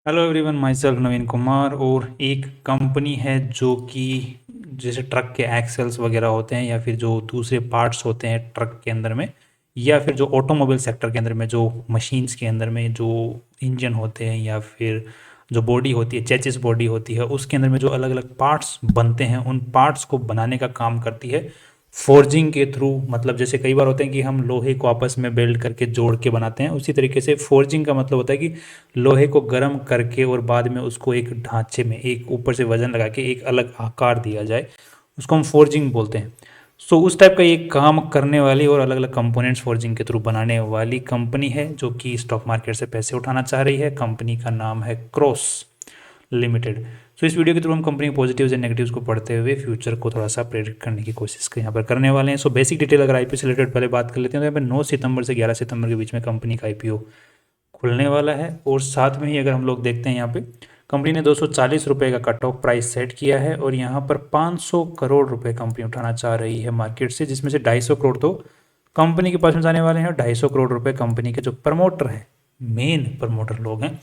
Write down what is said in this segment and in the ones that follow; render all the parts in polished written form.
Hello everyone, my self नवीन कुमार। और एक company है जो कि जैसे ट्रक के एक्सेल्स वगैरह होते हैं या फिर जो दूसरे पार्ट्स होते हैं ट्रक के अंदर में, या फिर जो ऑटोमोबाइल सेक्टर के अंदर में जो मशीन्स के अंदर में जो इंजन होते हैं या फिर जो बॉडी होती है, चेचिस बॉडी होती है, उसके अंदर में जो अलग अलग पार्ट्स बनते हैं उन पार्ट्स को बनाने का काम करती है फोर्जिंग के थ्रू। मतलब जैसे कई बार होते हैं कि हम लोहे को आपस में बेल्ड करके जोड़ के बनाते हैं, उसी तरीके से फोर्जिंग का मतलब होता है कि लोहे को गर्म करके और बाद में उसको एक ढांचे में एक ऊपर से वजन लगा के एक अलग आकार दिया जाए, उसको हम फोर्जिंग बोलते हैं। सो उस टाइप का एक काम करने वाली और अलग अलग कंपोनेंट्स फोर्जिंग के थ्रू बनाने वाली कंपनी है जो कि स्टॉक मार्केट से पैसे उठाना चाह रही है। कंपनी का नाम है क्रॉस लिमिटेड। सो इस वीडियो के थ्रू हम कंपनी के पॉजिटिव्स एंड नेगेटिव्स को पढ़ते हुए फ्यूचर को थोड़ा सा प्रेडिक्ट करने की कोशिश यहाँ पर करने वाले हैं। सो बेसिक डिटेल अगर आईपीओ से रिलेटेड पहले बात कर लेते हैं तो यहाँ पर 9 सितंबर से 11 सितंबर के बीच में कंपनी का आईपीओ खुलने वाला है। और साथ में ही अगर हम लोग देखते हैं यहाँ पे कंपनी ने 240 रुपये का कट ऑफ प्राइस सेट किया है और यहाँ पर 500 करोड़ रुपए कंपनी उठाना चाह रही है मार्केट से, जिसमें से 250 करोड़ तो कंपनी के पास में जाने वाले हैं और 250 करोड़ रुपए कंपनी के जो प्रमोटर हैं, मेन प्रमोटर लोग हैं,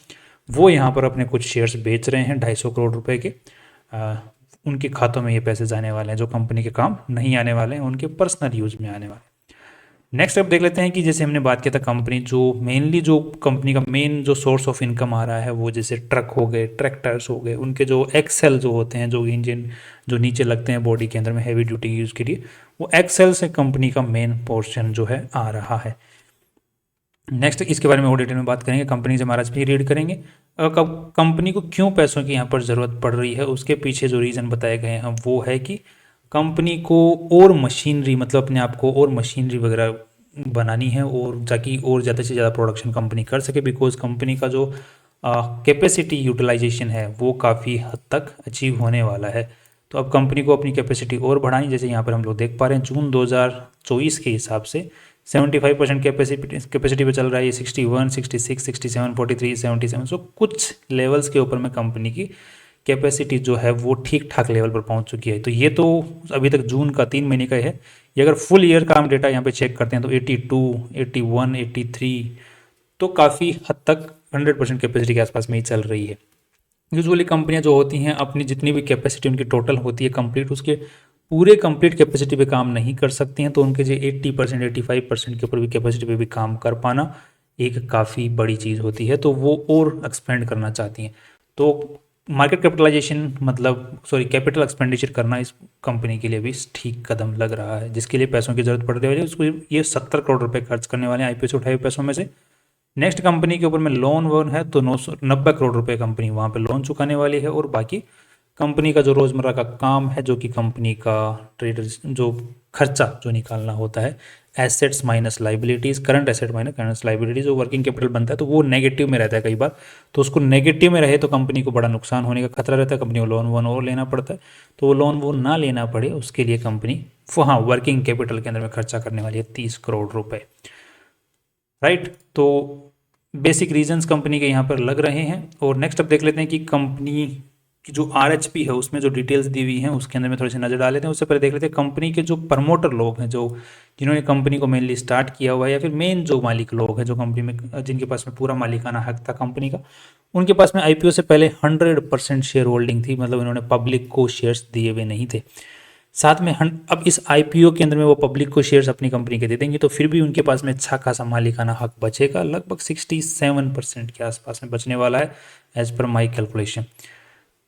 वो यहाँ पर अपने कुछ शेयर्स बेच रहे हैं 250 करोड़ रुपए के। उनके खातों में ये पैसे जाने वाले हैं जो कंपनी के काम नहीं आने वाले हैं, उनके पर्सनल यूज में आने वाले हैं। नेक्स्ट अब देख लेते हैं कि जैसे हमने बात किया था कंपनी जो मेनली जो कंपनी का मेन जो सोर्स ऑफ इनकम आ रहा है वो जैसे ट्रक हो गए, ट्रैक्टर्स हो गए, उनके जो एक्सेल जो होते हैं, जो इंजन जो नीचे लगते हैं बॉडी के अंदर में हैवी ड्यूटी यूज़ के लिए, वो एक्सेल से कंपनी का मेन पोर्शन जो है आ रहा है। नेक्स्ट इसके बारे में और डिटेल में बात करेंगे, कंपनी से महाराज भी रीड करेंगे। कंपनी को क्यों पैसों की यहाँ पर ज़रूरत पड़ रही है उसके पीछे जो रीज़न बताए गए हैं वो है कि कंपनी को और मशीनरी, मतलब अपने आप को और मशीनरी वगैरह बनानी है और ताकि और ज़्यादा से ज़्यादा प्रोडक्शन कंपनी कर सके, बिकॉज कंपनी का जो कैपेसिटी यूटिलाइजेशन है वो काफ़ी हद तक अचीव होने वाला है। तो अब कंपनी को अपनी कैपेसिटी और बढ़ानी, जैसे यहाँ पर हम लोग देख पा रहे हैं जून 2024 के हिसाब से 75% कैपेसिटी पे चल रहा है ये, 61, 66, 67, 43, 77। सो कुछ लेवल्स के ऊपर में कंपनी की कैपेसिटी जो है वो ठीक ठाक लेवल पर पहुंच चुकी है। तो ये तो अभी तक जून का 3 महीने का है। ये अगर फुल ईयर का हम डेटा यहाँ पे चेक करते हैं तो 82, 81, 83, तो काफ़ी हद तक 100% कैपेसिटी के आसपास में ही चल रही है। यूजुअली कंपनियां जो होती हैं अपनी जितनी भी कैपेसिटी उनकी टोटल होती है कंप्लीट, उसके पूरे कंप्लीट कैपेसिटी पे काम नहीं कर सकती हैं, तो उनके जो 80%, 85% के ऊपर भी कैपेसिटी पे भी काम कर पाना एक काफ़ी बड़ी चीज़ होती है, तो वो और एक्सपेंड करना चाहती हैं। तो मार्केट कैपिटलाइजेशन मतलब सॉरी कैपिटल एक्सपेंडिचर करना इस कंपनी के लिए भी ठीक कदम लग रहा है, जिसके लिए पैसों की जरूरत पड़ती है। उसको ये 70 करोड़ रुपए खर्च करने वाले हैं आईपीओ से उठाए हुए पैसों में से। नेक्स्ट कंपनी के ऊपर में लोन वोन है तो 990 करोड़ रुपए कंपनी वहाँ पे लोन चुकाने वाली है। और बाकी कंपनी का जो रोज़मर्रा का काम है, जो कि कंपनी का ट्रेड जो खर्चा जो निकालना होता है, assets minus liabilities, current asset minus liabilities, जो वर्किंग कैपिटल बनता है तो वो नेगेटिव में रहता है कई बार। तो उसको नेगेटिव में रहे तो कंपनी को बड़ा नुकसान होने का खतरा रहता है, कंपनी को लोन वोन और लेना पड़ता है। तो वो लोन वो ना लेना पड़े उसके लिए कंपनी हाँ वर्किंग कैपिटल के अंदर में खर्चा करने वाली है 30 करोड़ रुपए, राइट। तो बेसिक रीजंस कंपनी के यहाँ पर लग रहे हैं। और नेक्स्ट अब देख लेते हैं कि कंपनी की जो आरएचपी है उसमें जो डिटेल्स दी हुई हैं उसके अंदर में थोड़ी सी नज़र डाल लेते हैं। उससे पहले देख लेते हैं कंपनी के जो प्रमोटर लोग हैं, जो जिन्होंने कंपनी को मेनली स्टार्ट किया हुआ है, या फिर मेन जो मालिक लोग हैं जो कंपनी में जिनके पास में पूरा मालिकाना हक था कंपनी का, उनके पास में आईपीओ से पहले 100% शेयर होल्डिंग थी, मतलब इन्होंने पब्लिक को शेयर्स दिए हुए नहीं थे। साथ में अब इस आईपीओ के अंदर में वो पब्लिक को शेयर्स अपनी कंपनी के दे देंगे तो फिर भी उनके पास में अच्छा खासा मालिकाना हक बचेगा, लगभग 67% के आसपास में बचने वाला है एज पर माई कैलकुलेशन,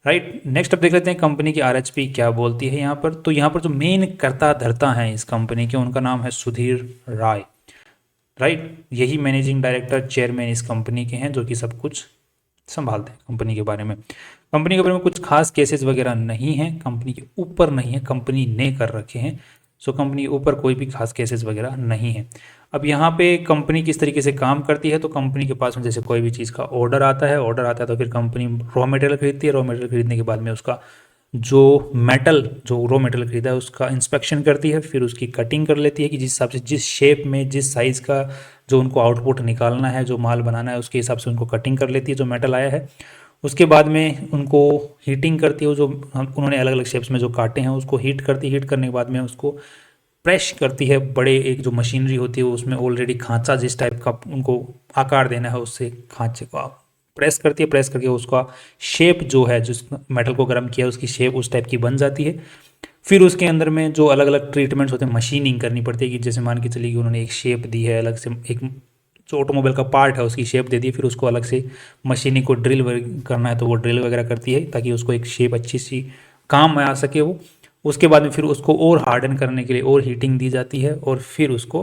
राइट। नेक्स्ट अब देख लेते हैं कंपनी की आरएचपी क्या बोलती है यहाँ पर। तो यहाँ पर जो मेन कर्ता धर्ता हैं इस कंपनी के, उनका नाम है सुधीर राय, राइट। यही मैनेजिंग डायरेक्टर चेयरमैन इस कंपनी के हैं जो कि सब कुछ संभालते हैं कंपनी के बारे में। कंपनी के बारे में कुछ खास केसेस वगैरह नहीं है, कंपनी के ऊपर नहीं है, कंपनी ने कर रखे हैं। सो कंपनी के ऊपर कोई भी खास केसेस वगैरह नहीं है। अब यहाँ पे कंपनी किस तरीके से काम करती है, तो कंपनी के पास में जैसे कोई भी चीज़ का ऑर्डर आता है तो फिर कंपनी रॉ मटेरियल खरीदती है। रॉ मटेरियल खरीदने के बाद में उसका जो रॉ मटेरियल खरीदा है उसका इंस्पेक्शन करती है, फिर उसकी कटिंग कर लेती है कि जिस हिसाब से, जिस शेप में, जिस साइज़ का जो उनको आउटपुट निकालना है, जो माल बनाना है, उसके हिसाब से उनको कटिंग कर लेती है जो मेटल आया है। उसके बाद में उनको हीटिंग करती है, जो उन्होंने अलग अलग शेप्स में जो काटे हैं उसको हीट करती है। हीट करने के बाद में उसको प्रेस करती है, बड़े एक जो मशीनरी होती है उसमें ऑलरेडी खांचा जिस टाइप का उनको आकार देना है उससे खांचे को प्रेस करती है, प्रेस करके उसका शेप जो है, जिस मेटल को गर्म किया उसकी शेप उस टाइप की बन जाती है। फिर उसके अंदर में जो अलग अलग ट्रीटमेंट्स होते हैं, मशीनिंग करनी पड़ती है कि जैसे मान के चलिए कि उन्होंने एक शेप दी है अलग से, एक जो ऑटोमोबाइल का पार्ट है उसकी शेप दे दी, फिर उसको अलग से मशीनिंग को ड्रिल करना है तो वो ड्रिल वगैरह करती है ताकि उसको एक शेप अच्छी सी काम में आ सके वो। उसके बाद में फिर उसको और हार्डन करने के लिए और हीटिंग दी जाती है और फिर उसको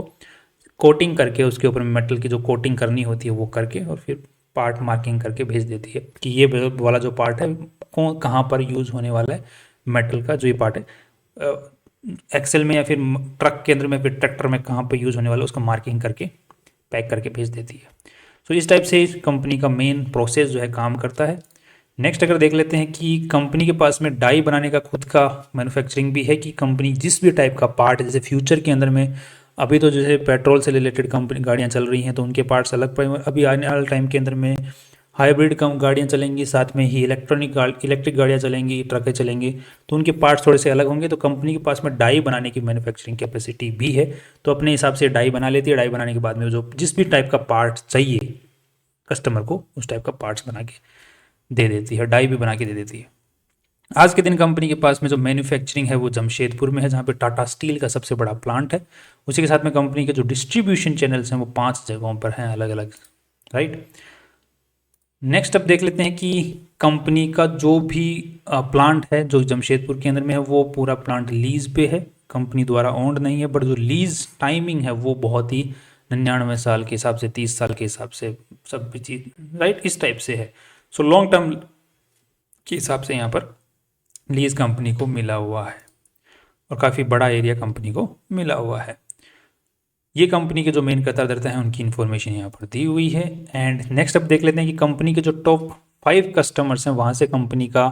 कोटिंग करके उसके ऊपर मेटल की जो कोटिंग करनी होती है वो करके और फिर पार्ट मार्किंग करके भेज देती है कि ये वाला जो पार्ट है कौन कहाँ पर यूज़ होने वाला है, मेटल का जो ये पार्ट है एक्सेल में या फिर ट्रक के अंदर में फिर ट्रैक्टर में कहाँ पर यूज़ होने वाला है उसका मार्किंग करके पैक करके भेज देती है। सो इस टाइप से इस कंपनी का मेन प्रोसेस जो है काम करता है। नेक्स्ट अगर देख लेते हैं कि कंपनी के पास में डाई बनाने का खुद का मैन्युफैक्चरिंग भी है कि कंपनी जिस भी टाइप का पार्ट, जैसे फ्यूचर के अंदर में अभी तो जैसे पेट्रोल से रिलेटेड कंपनी गाड़ियाँ चल रही हैं तो उनके पार्ट्स अलग पड़े, अभी आने वाले टाइम के अंदर में हाइब्रिड कम गाड़ियाँ चलेंगी, साथ में ही इलेक्ट्रिक गाड़ियाँ चलेंगी, ट्रकें चलेंगी, तो उनके पार्ट्स थोड़े से अलग होंगे। तो कंपनी के पास में डाई बनाने की मैन्युफैक्चरिंग कैपेसिटी भी है, तो अपने हिसाब से डाई बना लेती है। डाई बनाने के बाद में जो जिस भी टाइप का पार्ट चाहिए कस्टमर को उस टाइप का पार्ट्स बना के दे देती है, डाई भी बना के दे देती है। आज के दिन कंपनी के पास में जो मैन्युफैक्चरिंग है वो जमशेदपुर में है, जहाँ पे टाटा स्टील का सबसे बड़ा प्लांट है। उसी के साथ में कंपनी के जो डिस्ट्रीब्यूशन चैनल्स हैं वो 5 जगहों पर हैं अलग अलग, राइट। नेक्स्ट अब देख लेते हैं कि कंपनी का जो भी प्लांट है जो जमशेदपुर के अंदर में है वो पूरा प्लांट लीज पे है, कंपनी द्वारा ओन्ड नहीं है, बट जो लीज टाइमिंग है वो बहुत ही 99 साल के हिसाब से, 30 साल के हिसाब से, सब चीज राइट इस टाइप से है। सो लॉन्ग टर्म के हिसाब से यहाँ पर लीज कंपनी को मिला हुआ है और काफ़ी बड़ा एरिया कंपनी को मिला हुआ है। ये कंपनी के जो मेन कतारदर्ता हैं उनकी इन्फॉर्मेशन यहाँ पर दी हुई है। एंड नेक्स्ट अब देख लेते हैं कि कंपनी के जो टॉप 5 कस्टमर्स हैं वहाँ से कंपनी का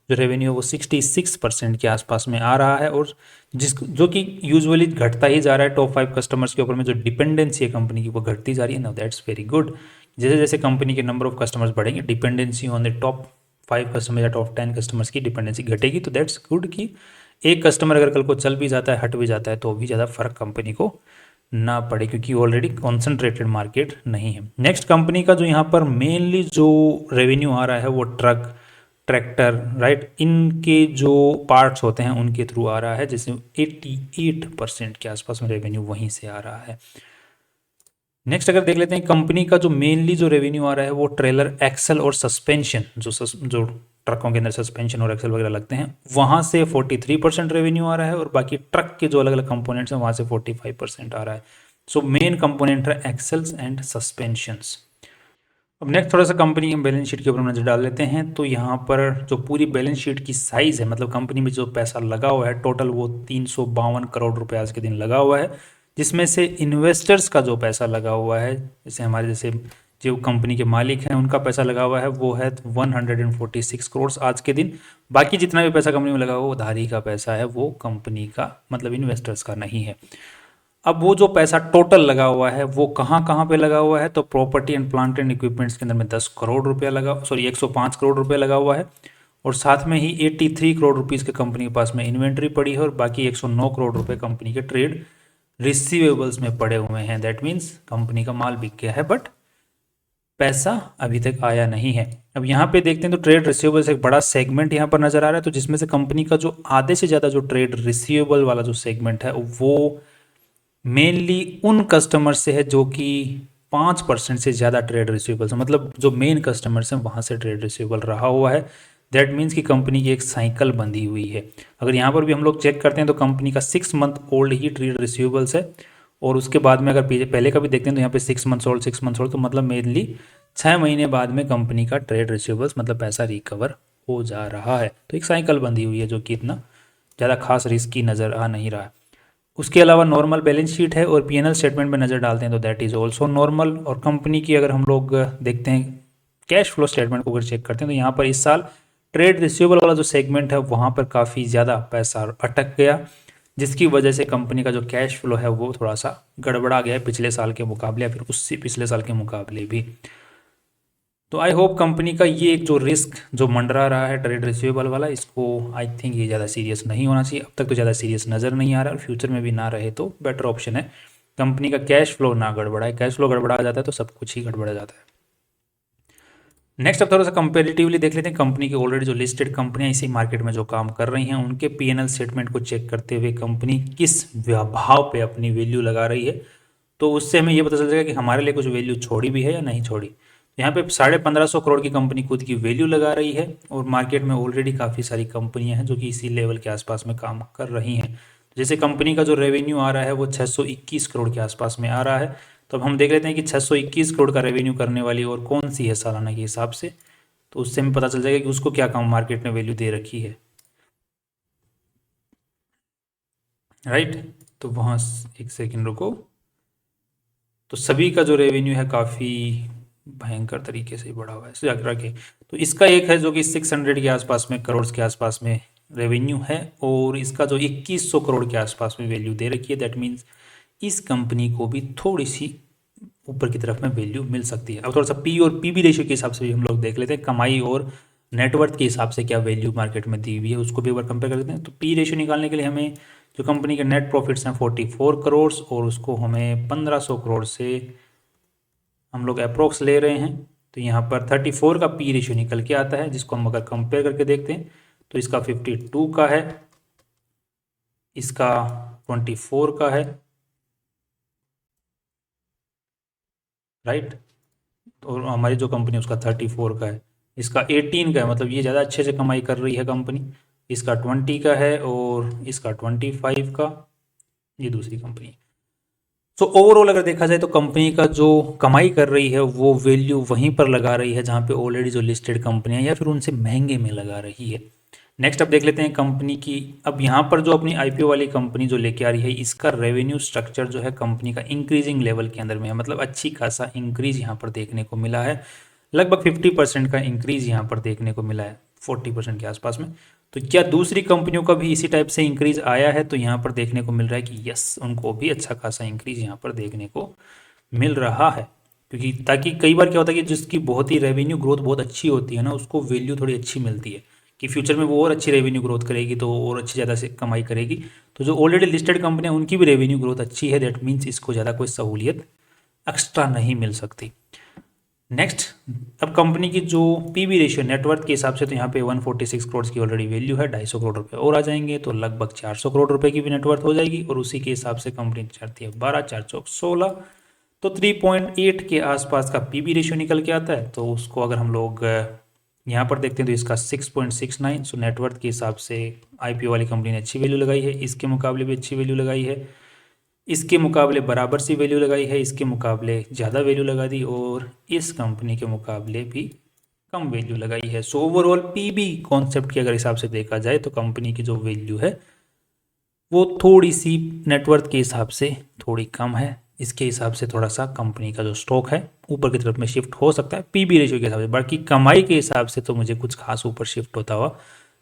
जो रेवेन्यू है वो 66% के आसपास में आ रहा है, और जो कि यूजुअली घटता ही जा रहा है। टॉप 5 कस्टमर्स के ऊपर में जो डिपेंडेंसी है कंपनी की वो घटती जा रही है। Now that's very good. जैसे जैसे कंपनी के नंबर ऑफ कस्टमर्स बढ़ेंगे, dependency on the top 5 customer या टॉप 10 कस्टमर्स की डिपेंडेंसी घटेगी। तो दैट्स गुड कि एक कस्टमर अगर कल को चल भी जाता है, हट भी जाता है, तो भी ज़्यादा फर्क कंपनी को ना पड़े क्योंकि ऑलरेडी कॉन्सेंट्रेटेड मार्केट नहीं है। नेक्स्ट कंपनी का जो यहाँ पर मेनली जो रेवेन्यू आ रहा है वो ट्रक, ट्रैक्टर, राइट, इनके जो पार्ट्स होते हैं उनके थ्रू आ रहा है, जिसमें 88% के आसपास में रेवेन्यू वहीं से आ रहा है। नेक्स्ट अगर देख लेते हैं कंपनी का जो मेनली जो रेवेन्यू आ रहा है वो ट्रेलर एक्सल और सस्पेंशन, जो ट्रकों के अंदर सस्पेंशन और एक्सल वगैरह लगते हैं वहाँ से 43% रेवेन्यू आ रहा है, और बाकी ट्रक के जो अलग अलग कंपोनेंट्स हैं वहाँ से 45% आ रहा है। सो मेन कंपोनेंट है एक्सल्स एंड सस्पेंशंस। अब नेक्स्ट थोड़ा सा कंपनी के बैलेंस शीट के ऊपर नजर डाल लेते हैं। तो यहाँ पर जो पूरी बैलेंस शीट की साइज़ है, मतलब कंपनी में जो पैसा लगा हुआ है टोटल वो 352 करोड़ रुपए आज के दिन लगा हुआ है, जिसमें से इन्वेस्टर्स का जो पैसा लगा हुआ है, जैसे हमारे जैसे जो कंपनी के मालिक हैं उनका पैसा लगा हुआ है वो है 146 करोड़ आज के दिन। बाकी जितना भी पैसा कंपनी में लगा हुआ है वो उधारी का पैसा है, वो कंपनी का मतलब इन्वेस्टर्स का नहीं है। अब वो जो पैसा टोटल लगा हुआ है वो कहाँ कहाँ पे लगा हुआ है, तो property and plant and equipments के अंदर में 10 करोड़ रुपया लगा, 105 करोड़ रुपया लगा हुआ है, और साथ में ही 83 करोड़ रुपीज़ के कंपनी के पास में इन्वेंट्री पड़ी है, और बाकी 109 करोड़ रुपए कंपनी के ट्रेड रिसीवेबल्स में पड़े हुए हैं। दैट मीन्स कंपनी का माल बिक गया है बट पैसा अभी तक आया नहीं है। अब यहाँ पे देखते हैं तो ट्रेड रिसीवेबल्स एक बड़ा सेगमेंट यहाँ पर नजर आ रहा है, तो जिसमें से कंपनी का जो आधे से ज़्यादा जो ट्रेड रिसीवेबल वाला जो सेगमेंट है वो मेनली उन कस्टमर्स से है जो कि 5% से ज़्यादा ट्रेड रिसीवेबल्स, मतलब जो मेन कस्टमर्स हैं वहाँ से ट्रेड रिसीवेबल रहा हुआ है। दैट मीन्स कि कंपनी की एक साइकिल बंधी हुई है। अगर यहाँ पर भी हम लोग चेक करते हैं तो कंपनी का 6 मंथ ओल्ड ही ट्रेड रिसीवेबल्स है, और उसके बाद में अगर पहले का भी देखते हैं तो यहाँ पे 6 मंथ्स ओल्ड, तो मतलब मेनली 6 महीने बाद में कंपनी का ट्रेड रिसीवेबल्स मतलब पैसा रिकवर हो जा रहा है। तो एक साइकिल बंधी हुई है जो कि इतना ज़्यादा खास रिस्की नज़र आ नहीं रहा है। उसके अलावा नॉर्मल बैलेंस शीट है और पीएनएल स्टेटमेंट में नज़र डालते हैं तो दैट इज़ ऑल्सो नॉर्मल। और कंपनी की अगर हम लोग देखते हैं कैश फ्लो स्टेटमेंट को अगर चेक करते हैं तो यहाँ पर इस साल ट्रेड रिसीवेबल वाला जो सेगमेंट है वहाँ पर काफ़ी ज़्यादा पैसा अटक गया, जिसकी वजह से कंपनी का जो कैश फ्लो है वो थोड़ा सा गड़बड़ा गया है पिछले साल के मुकाबले या फिर उससे पिछले साल के मुकाबले भी। तो आई होप कंपनी का ये एक जो रिस्क जो मंडरा रहा है ट्रेड रिसीवेबल वाला, इसको आई थिंक ये ज़्यादा सीरियस नहीं होना चाहिए। अब तक तो ज़्यादा सीरियस नज़र नहीं आ रहा है और फ्यूचर में भी ना रहे तो बेटर ऑप्शन है। कंपनी का कैश फ्लो ना गड़बड़ा है, कैश फ्लो गड़बड़ा जाता है तो सब कुछ ही गड़बड़ा जाता है। नेक्स्ट अब थोड़ा सा कंपेरेटिवली देख लेते हैं कंपनी की ऑलरेडी जो लिस्टेड कंपनियां इसी मार्केट में जो काम कर रही हैं उनके पीएनएल स्टेटमेंट को चेक करते हुए कंपनी किस भाव पे अपनी वैल्यू लगा रही है, तो उससे हमें ये पता चल जाएगा कि हमारे लिए कुछ वैल्यू छोड़ी भी है या नहीं छोड़ी। यहाँ पे 1550 करोड़ की कंपनी खुद की वैल्यू लगा रही है और मार्केट में ऑलरेडी काफ़ी सारी कंपनियां हैं जो कि इसी लेवल के आसपास में काम कर रही हैं। जैसे कंपनी का जो रेवेन्यू आ रहा है वो 621 करोड़ के आसपास में आ रहा है। तो अब हम देख लेते हैं कि 621 करोड़ का रेवेन्यू करने वाली और कौन सी है सालाना के हिसाब से, तो उससे हमें पता चल जाएगा कि उसको क्या कम मार्केट ने वैल्यू दे रखी है। राइट, तो वहाँ एक सेकेंड रुको। तो सभी का जो रेवेन्यू है काफ़ी भयंकर तरीके से बढ़ा हुआ है जाकर के। तो इसका एक है जो कि 600 के आसपास में करोड़ के आसपास में रेवेन्यू है और इसका जो 2100 करोड़ के आसपास में वैल्यू दे रखी है। दैट मीन्स इस कंपनी को भी थोड़ी सी ऊपर की तरफ में वैल्यू मिल सकती है। अब थोड़ा सा पी और पीबी रेशियो के हिसाब से भी हम लोग देख लेते हैं, कमाई और नेटवर्थ के हिसाब से क्या वैल्यू मार्केट में दी हुई है उसको भी एक बार कंपेयर कर लेते हैं। तो पी रेशियो निकालने के लिए हमें जो कंपनी के नेट प्रॉफिट्स हैं 44 करोड़ और उसको हमें 1500 करोड़ से हम लोग अप्रोक्स ले रहे हैं, तो यहाँ पर 34 का पी रेशियो निकल के आता है, जिसको हम अगर कंपेयर करके देखते हैं तो इसका 52 का है, इसका 24 का है। राइट, और हमारी जो कंपनी उसका 34 का है, इसका 18 का है, मतलब ये ज़्यादा अच्छे से कमाई कर रही है कंपनी। इसका 20 का है और इसका 25 का, ये दूसरी कंपनी है। तो ओवरऑल अगर देखा जाए तो कंपनी का जो कमाई कर रही है वो वैल्यू वहीं पर लगा रही है जहाँ पे ऑलरेडी जो लिस्टेड कंपनियां या फिर उनसे महंगे में लगा रही है। नेक्स्ट अब देख लेते हैं कंपनी की, अब यहाँ पर जो अपनी आईपीओ वाली कंपनी जो लेके आ रही है इसका रेवेन्यू स्ट्रक्चर जो है कंपनी का इंक्रीजिंग लेवल के अंदर में है, मतलब अच्छी खासा इंक्रीज यहाँ पर देखने को मिला है। लगभग 50% का इंक्रीज यहाँ पर देखने को मिला है, 40% के आसपास में। तो क्या दूसरी कंपनियों का भी इसी टाइप से इंक्रीज आया है? तो यहाँ पर देखने को मिल रहा है कि यस, उनको भी अच्छा खासा इंक्रीज यहाँ पर देखने को मिल रहा है। क्योंकि ताकि कई बार क्या होता है कि जिसकी बहुत ही रेवेन्यू ग्रोथ बहुत अच्छी होती है ना, उसको वैल्यू थोड़ी अच्छी मिलती है कि फ्यूचर में वो और अच्छी रेवेन्यू ग्रोथ करेगी तो और अच्छी ज़्यादा से कमाई करेगी। तो जो ऑलरेडी लिस्टेड कंपनियाँ उनकी भी रेवेन्यू ग्रोथ अच्छी है, दैट मीन्स इसको ज़्यादा कोई सहूलियत एक्स्ट्रा नहीं मिल सकती। नेक्स्ट, अब कंपनी की जो पीबी रेशियो नेटवर्थ के हिसाब से तो यहाँ पे 146 करोड़ की ऑलरेडी वैल्यू है, 250 करोड़ रुपए और आ जाएंगे तो लगभग 400 करोड़ रुपए की भी नेटवर्थ हो जाएगी और उसी के हिसाब से कंपनी चाहती है 12 4 चौक 16, तो 3.8 के आसपास का पीबी रेशियो निकल के आता है। तो उसको अगर हम लोग यहाँ पर देखते हैं तो इसका 6.69, सो नेटवर्थ के हिसाब से आईपीओ वाली कंपनी ने अच्छी वैल्यू लगाई है, इसके मुकाबले भी अच्छी वैल्यू लगाई है, इसके मुकाबले बराबर सी वैल्यू लगाई है, इसके मुकाबले ज़्यादा वैल्यू लगा दी और इस कंपनी के मुकाबले भी कम वैल्यू लगाई है। सो ओवरऑल पीबी कॉन्सेप्ट के अगर हिसाब से देखा जाए तो कंपनी की जो वैल्यू है वो थोड़ी सी नेटवर्थ के हिसाब से थोड़ी कम है। इसके हिसाब से थोड़ा सा कंपनी का जो स्टॉक है ऊपर की तरफ में शिफ्ट हो सकता है पीबी रेशियो के हिसाब से। बाकी कमाई के हिसाब से तो मुझे कुछ खास ऊपर शिफ्ट होता हुआ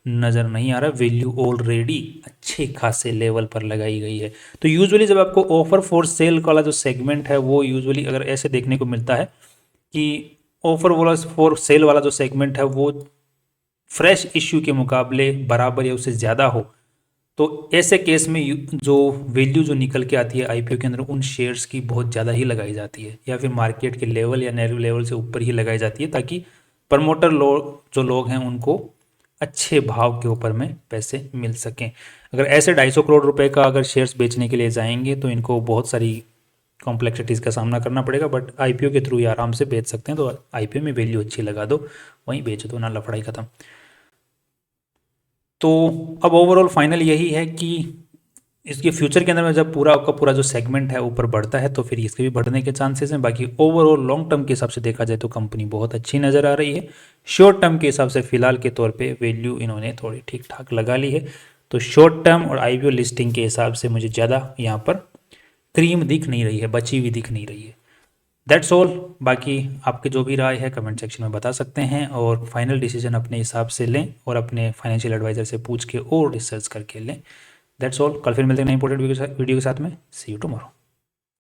नज़र नहीं आ रहा। वैल्यू ऑलरेडी अच्छे खासे लेवल पर लगाई गई है। तो यूजुअली जब आपको ऑफर फॉर सेल वाला जो सेगमेंट है वो यूजुअली अगर ऐसे देखने को मिलता है कि ऑफर वाला फॉर सेल वाला जो सेगमेंट है वो फ्रेश इश्यू के मुकाबले बराबर या उससे ज़्यादा हो, तो ऐसे केस में जो वैल्यू जो निकल के आती है आईपीओ के अंदर उन शेयर्स की बहुत ज़्यादा ही लगाई जाती है या फिर मार्केट के लेवल या नेहरू लेवल से ऊपर ही लगाई जाती है, ताकि प्रमोटर जो लोग हैं उनको अच्छे भाव के ऊपर में पैसे मिल सकें। अगर ऐसे 250 करोड़ रुपए का अगर शेयर्स बेचने के लिए जाएंगे तो इनको बहुत सारी कॉम्प्लेक्सिटीज़ का सामना करना पड़ेगा, बट आईपीओ के थ्रू ही आराम से बेच सकते हैं। तो आईपीओ में वैल्यू अच्छी लगा दो, वहीं बेच दो, ना लफड़ाई खत्म। तो अब ओवरऑल फाइनल यही है कि इसके फ्यूचर के अंदर में जब पूरा का पूरा जो सेगमेंट है ऊपर बढ़ता है तो फिर इसके भी बढ़ने के चांसेस हैं। बाकी ओवरऑल लॉन्ग टर्म के हिसाब से देखा जाए तो कंपनी बहुत अच्छी नज़र आ रही है। शॉर्ट टर्म के हिसाब से फिलहाल के तौर पे वैल्यू इन्होंने थोड़ी ठीक ठाक लगा ली है। तो शॉर्ट टर्म और आईपीओ लिस्टिंग के हिसाब से मुझे ज़्यादा यहाँ पर क्रीम दिख नहीं रही है, बची हुई दिख नहीं रही है। That's all. बाकी आपकी जो भी राय है कमेंट सेक्शन में बता सकते हैं और फाइनल डिसीजन अपने हिसाब से लें और अपने फाइनेंशियल एडवाइजर से पूछ के और रिसर्च करके लें। That's all. कल फिर मिलते हैं नई इंपॉर्टेंट वीडियो के साथ में। सी यू टुमारो।